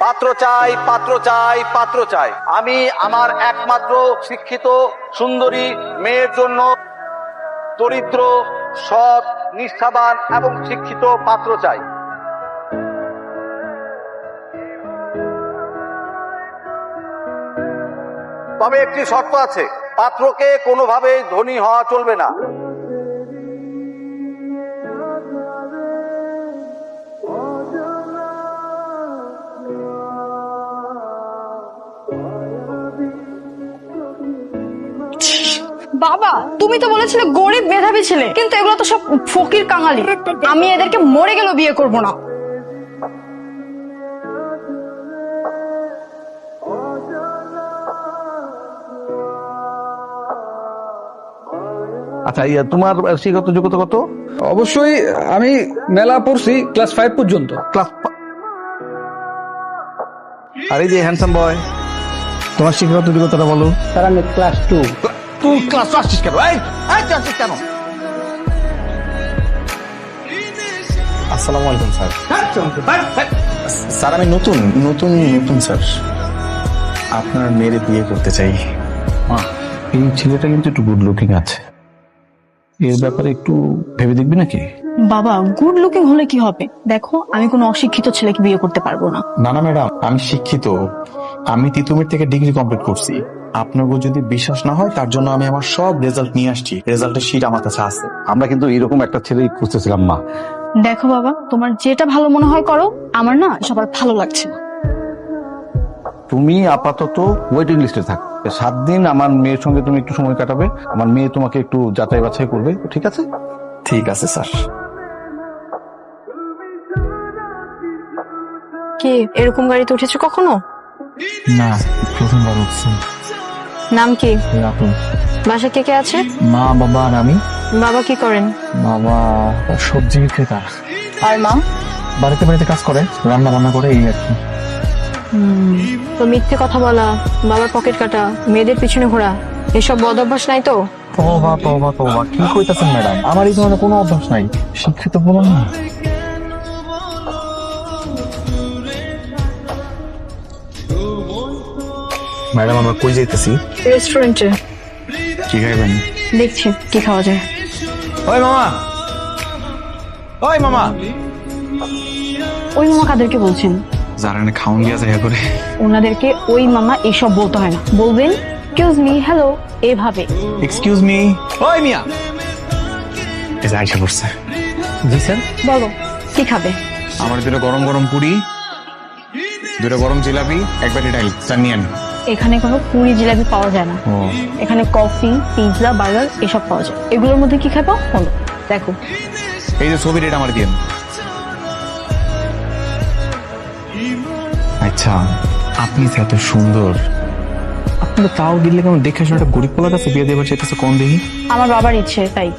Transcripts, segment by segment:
পাত্র চাই, পাত্র চাই, পাত্র চাই। আমি আমার একমাত্র শিক্ষিত সুন্দরী মেয়ের জন্য দরিদ্র, সৎ, নিষ্ঠাবান এবং শিক্ষিত পাত্র চাই। তবে একটি শর্ত আছে, পাত্রকে কোনোভাবেই ধনী হওয়া চলবে না। বাবা, তুমি তো বলেছিলে গরিব মেধাবী ছেলে, কিন্তু এগুলো তো সব ফকির কাঙালি। আমি এদেরকে মরে গেলেও বিয়ে করব না। আচ্ছা, তোমার শিক্ষাগত যোগ্যতা কত? অবশ্যই আমি মেলা পড়ছি ক্লাস 5 পর্যন্ত। ক্লাস। আর এই যে হ্যান্ডসাম বয়, তোমার শিক্ষাগত যোগ্যতাটা বলো। স্যার আমি ক্লাস 2। তুই ক্লাস আসছিস কেন? আসছিস কেন? আসসালামু আলাইকুম স্যার। স্যার আমি নতুন নতুন নতুন স্যার, আপনার মেয়ের বিয়ে করতে চাই। এই ছেলেটা কিন্তু একটু গুড লুকিং আছে, এর ব্যাপারে একটু ভেবে দেখবি নাকি? বাবা, গুড লুকিং হলে কি হবে? দেখো, আমি কোনো অশিক্ষিত ছেলেকে বিয়ে করতে পারবো না। না না ম্যাডাম, আমি শিক্ষিত, আমি তিতুমির থেকে ডিগ্রি কমপ্লিট করছি। আপনার যদি বিশ্বাস না হয়, তার জন্য আমি আমার সব রেজাল্ট নিয়ে আসছি, রেজাল্টের শিট আমার কাছে আছে। আমরা কিন্তু এরকম একটা ছেলেই খুঁজতেছিলাম মা। দেখো বাবা, তোমার যেটা ভালো মনে হয় করো, আমার না সবার ভালো লাগছে না। তুমি আপাতত ওয়েটিং লিস্টে থাক, 7 দিন আমার মেয়ের সঙ্গে তুমি একটু সময় কাটাবে, আমার মেয়ে তোমাকে একটু যাচাই বাছাই করবে, ঠিক আছে? ঠিক আছে স্যার। কি এরকম গাড়িতে উঠেছো কখনো? না, প্রথমবার উঠছি। নাম কি? রাতুল। বাসা কে কে আছে? মা, বাবা আর আমি। বাবা কি করেন? বাবা সবজি বিক্রেতা। আর মা? বাড়িতে বাড়িতে কাজ করে, রান্না বান্না করে, এই আর কি। তো মিথ্যে কথা বলা, বাবার পকেট কাটা, মেয়েদের পিছনে ঘোরা, এসব বদ অভ্যাস নাই তো? তওবা তওবা তওবা, কি কইতাছেন ম্যাডাম? আমার এই ধরনের কোনো অভ্যাস নাই, শিক্ষিত বলুন না। ম্যাডাম আমরা কই যাইতেছি? রেস্টুরেন্টে। কি খাইবেন? দেখছি কি খাওয়া যায়। ওই মামা, ওই মামা। ওই মামা কাদেরকে বলছেন? যারা না খাওন গিয়া যায় করে। ওনাদেরকে ওই মামা এসব বলতে হয় না, বলবেন এক্সকিউজ মি, হ্যালো, এভাবে। এক্সকিউজ মি, ওই মিয়া। এই যে আইসা পড়ছে। জি স্যার। বলো কি খাবে? আমার দুটো গরম গরম পুরি, দুটো গরম জিলাপি, এক বাটি ডাল, চা নিয়ে আন। এখানে কোনো পুরি জিলাপি পাওয়া যায় না, এখানে কফি, পিৎজা, বার্গার এসব পাওয়া যায়। এগুলোর মধ্যে কি খাবো বলো? দেখো এই যে ছবি, এটা আমার দিন। আচ্ছা, আপনি যে এত সুন্দর, আপনার তাও দিলে কেমন দেখে শুনে একটা গরিব পোলার কাছে বিয়ে দেবার চাইতেছে, কোন দেখি? আমার বাবার ইচ্ছে তাই।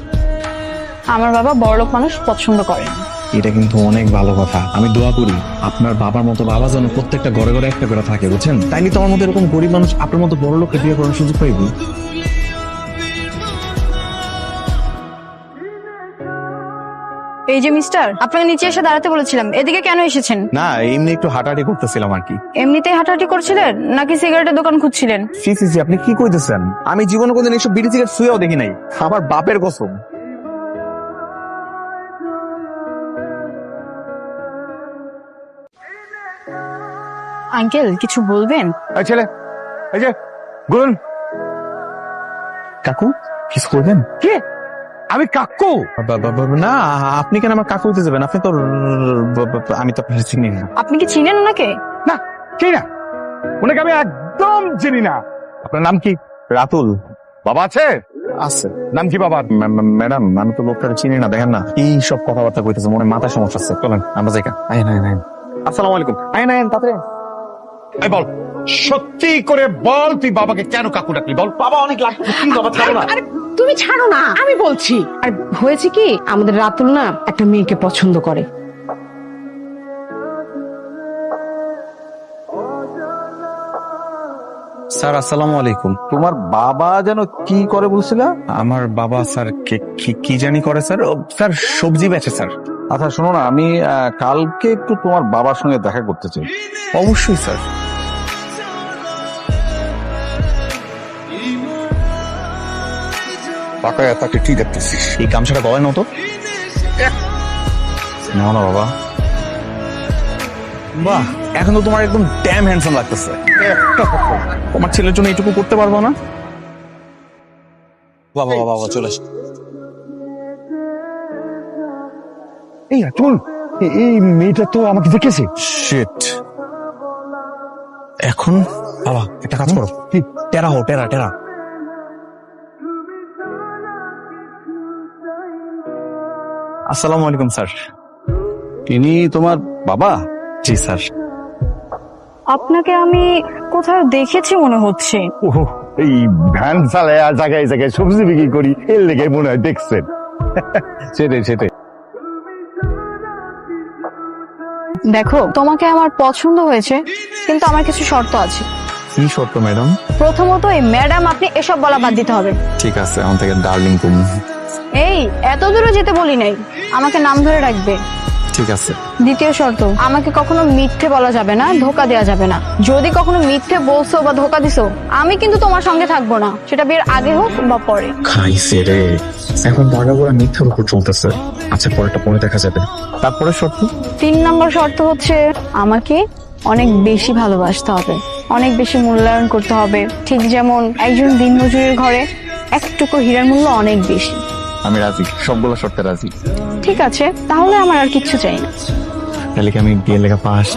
আমার বাবা বড়লোক মানুষ পছন্দ করেন। এটা কিন্তু অনেক ভালো কথা। আমি দোয়া করি আপনার বাবার মতো বাবা যেন প্রত্যেকটা ঘরে ঘরে একটা করে থাকে, বুঝছেন? তাইলে তো আমার মতো এরকম গরিব মানুষ আপনার মতো বড় লোককে বিয়ে করার সুযোগ পাইব। এই যে মিস্টার, আপনাকে নিচে এসে দাঁড়াতে বলেছিলাম, এদিকে কেন এসেছেন? না, এমনি একটু হাঁটাহাঁটি করতেছিলাম আর কি। এমনিতেই হাঁটাহাঁটি করছিলেন নাকি সিগারেটের দোকান খুঁজছিলেন? সি সি সি, আপনি কি কইতেছেন? আমি জীবনে কোনদিন এইসব বিড়ি সিগারেট শুয়েও দেখি নাই, আমার বাপের কসম। আঙ্কেল কিছু বলবেন? এই ছেলে, এই যে গুণ। কাকু কিছু করবেন? কি? আমি কাকু? না, আপনি কেন আমার কাকু হইতে যাবেন? আপনি তো আমি তো আপনার চিনি না। আপনি কি চিনেন ওনাকে? না, কি না, ওনাকে আমি একদম চিনি না। আপনার নাম কি? রাতুল। বাবা আছে? আছে। নাম কি বাবার? ম্যাডাম আমি তো লোকটা চিনি না, দেখেন না এই সব কথাবার্তা কইতেছে, মনে মাথায় সমস্যা আছে। চলেন আমরা যাই। আইন আইন আইন। আসসালামু আলাইকুম। আইন আইন তাড়াতাড়ি। এই বল, সত্যি করে বল, তুই বাবাকে কেন কাকু ডাকলি? বল। বাবা অনেক লাগছে, কি বাবা ছাড়ো না। আরে তুমি ছাড়ো না, আমি বলছি। আর হয়েছে কি, আমাদের রাতুল না একটা মেয়েকে পছন্দ করে। স্যার আসসালামু আলাইকুম। তোমার বাবা যেন কি করে বলছিল? আমার বাবা স্যার কি জানি করে স্যার। স্যার সবজি বেচে স্যার। আচ্ছা শোনো না, আমি কালকে একটু তোমার বাবার সঙ্গে দেখা করতে চাই। অবশ্যই স্যার। তাকায় তাকে কি দেখতেছিস? এই গামছাটা গলায় নতো না না বাবা। বাহ, এখন তো তোমার একদম ড্যাম হ্যান্ডসাম লাগতেছে। তোমার ছেলের জন্য এইটুকু করতে পারবো না? বাবা বাবা বাবা চলে আসো। এই রাতুল, এই মেয়েটা তো আমাকে দেখেছে। শিট। এখন বাবা একটা কাজ করো, টেরা হো, টেরা টেরা। আসসালামু আলাইকুম স্যার। ইনি তোমার বাবা? জি স্যার। আপনাকে আমি কোথাও দেখেছি মনে হচ্ছে। ও, এই ভ্যান চালায় আর জায়গায় জায়গায় সবজি বিক্রি করি, এর লেগে মনে হয় দেখছেন। সেটাই সেটাই। দেখো, তোমাকে আমার পছন্দ হয়েছে, কিন্তু আমার কিছু শর্ত আছে। কি শর্ত ম্যাডাম? প্রথমত, এই ম্যাডাম আপনি এসব বলা বাদ দিতে হবে। ঠিক আছে, আমার থেকে ডার্লিং তুমি। এই এত দূরে যেতে বলি নাই, আমাকে নাম ধরে রাখবে। ঠিক আছে। দ্বিতীয় শর্ত, আমাকে কখনো মিথ্যে বলা যাবে না, ধোকা দেওয়া যাবে না। যদি কখনো মিথ্যে বলছো বা ধোকা দিছো, আমি কিন্তু তোমার সঙ্গে থাকবো না, সেটা বিয়ের আগে হোক বা পরে। খাইছে রে, এখন বাগাবরা মিথ্যার উপর চলতেছে। আচ্ছা, পরেরটা পরে দেখা যাবে। তারপরে শর্ত? 3 নম্বর শর্ত হচ্ছে, আমাকে অনেক বেশি ভালোবাসতে হবে, অনেক বেশি মূল্যায়ন করতে হবে, ঠিক যেমন একজন দিনমজুরের ঘরে একটুকু হীরার মূল্য অনেক বেশি। আমি রাজি, সবগুলো শর্তে রাজি। ঠিক আছে, তাহলে আমার আর কিচ্ছু চাই না। তাহলে কি আমি বিয়ে লেখা পাস?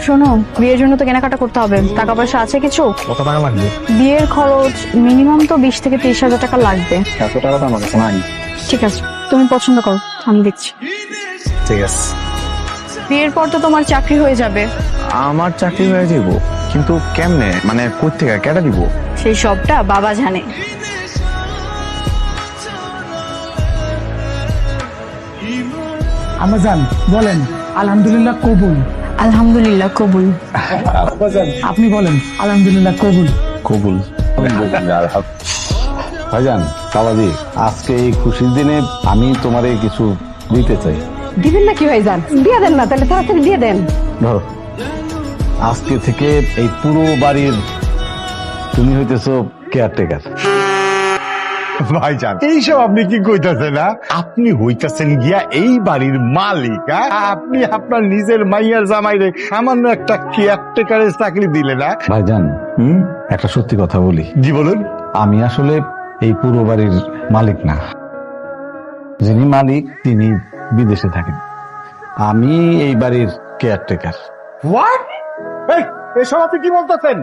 শোনো, বিয়ের জন্য তো কেনাকাটা করতে হবে, টাকা পয়সা আছে কিছু? কত টাকা লাগবে? বিয়ের খরচ মিনিমাম তো 20 থেকে 30 হাজার টাকা লাগবে। এত টাকা তো আমার কাছে নাই। ঠিক আছে, তুমি পছন্দ করো, আমি দেখছি। ঠিক আছে। বিয়ের পর তো তোমার চাকরি হয়ে যাবে। আমার চাকরি হয়ে যাব, কিন্তু কেমনে? মানে কই থেকে কেটে দিব? সেই সবটা বাবা জানে। আম্মাজান বলেন আলহামদুলিল্লাহ কবুল। আলহামদুলিল্লাহ কবুল। আপনি বলেন আলহামদুলিল্লাহ কবুল। কবুল। ভাইজান, সালাদি, আজকে এই খুশির দিনে আমি তোমারে কিছু দিতে চাই। দিবেন নাকি ভাইজান? দিয়ে দেন না, তাহলে তাড়াতাড়ি দিয়ে দেন। ধরো, আজকে থেকে এই পুরো বাড়ির তুমি হইতেছো কেয়ারটেকার। ভাইজান, এইসব আপনি কি কইতাছেন? না, আপনি হইতাছেন গিয়া এই বাড়ির মালিক। আপনি আপনার নিজের মাইয়ার জামাইরে সামান্য একটা কেয়ারটেকারের চাকরি দিলে না? ভাইজান, একটা সত্যি কথা বলি। জি বলুন। আমি আসলে এই পুরো বাড়ির মালিক না। যিনি মালিক তিনি বিদেশে থাকেন, আমি এই বাড়ির কেয়ারটেকার। হোয়াট? এসব আপনি কি বলতেছেন?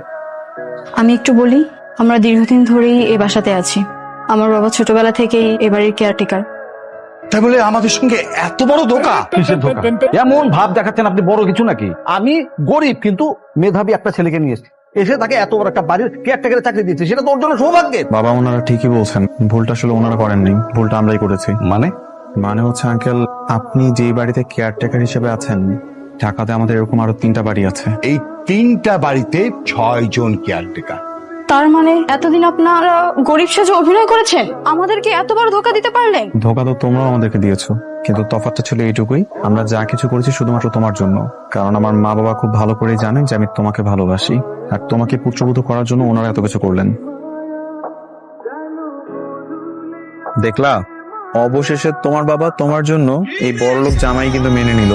আমি একটু বলি, আমরা দীর্ঘদিন ধরেই এই বাসাতে আছি। আমার বাবা ছোটবেলা থেকেই এ বাড়ির কেয়ারটেকার। তাই বলে আমাদের সঙ্গে এত বড় ধোকা? কিসের ধোকা? এমন ভাব দেখাচ্ছেন আপনি বড় কিছু নাকি? আমি গরিব কিন্তু মেধাবী একটা ছেলেকে নিয়ে এসেছি, এসে তাকে এত বড় একটা বাড়ির কেয়ারটেকারের চাকরি দিয়েছে, সেটা তো ওর জন্য সৌভাগ্যের। বাবা, ওনারা ঠিকই বলছেন, ভুলটা আসলে ওনারা করেননি, ভুলটা আমরাই করেছি। মানে হচ্ছে আঙ্কেল, আপনি যে বাড়িতে কেয়ারটেকার হিসেবে আছেন, ঢাকাতে আমাদের এরকম আরো 3টা বাড়ি আছে। এই 3টা বাড়িতে 6 জন কেয়ারটেকার। তার মানে এতদিন আপনারা গরিব সাজে অভিনয় করেছেন, আমাদেরকে এত বড় ধোকা দিতে পারলেন? ধোকা তো তোমরাও আমাদেরকে দিয়েছো, কিন্তু তফাৎটা ছিল এইটুকুই, আমরা যা কিছু করেছি শুধুমাত্র তোমার জন্য। কারণ আমার মা বাবা খুব ভালো করেই জানেন যে আমি তোমাকে ভালোবাসি, আর তোমাকে পুত্রবধূ করার জন্য ওনারা এত কিছু করলেন। দেখলা, অবশেষে তোমার বাবা তোমার জন্য এই বড়লোক জামাই কিন্তু মেনে নিল।